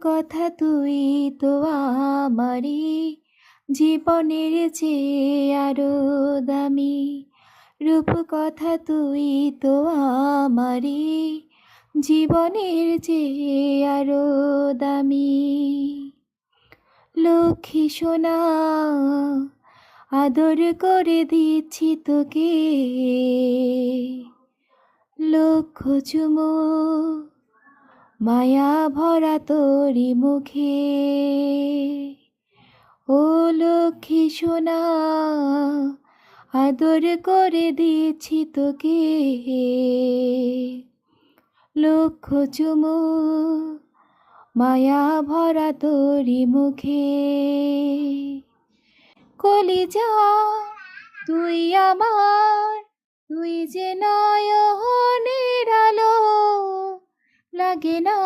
কথা তুই তো আমারই জীবনের চেয়ে আরো দামি। রূপ কথা তুই তো আমারই জীবনের চেয়ে আরো দামি। লক্ষ্মী সোনা আদর করে দিচ্ছি তোকে, লক্ষ চুমো মায়া ভরা তোরি মুখে। ও লক্ষ্মী সোনা আদর করে দিচ্ছি তোকে, লক্ষ চুমো মায়া ভরা তোরি মুখে। কলিজা তুই আমার, তুই যে নয়নের আলো, লাগে না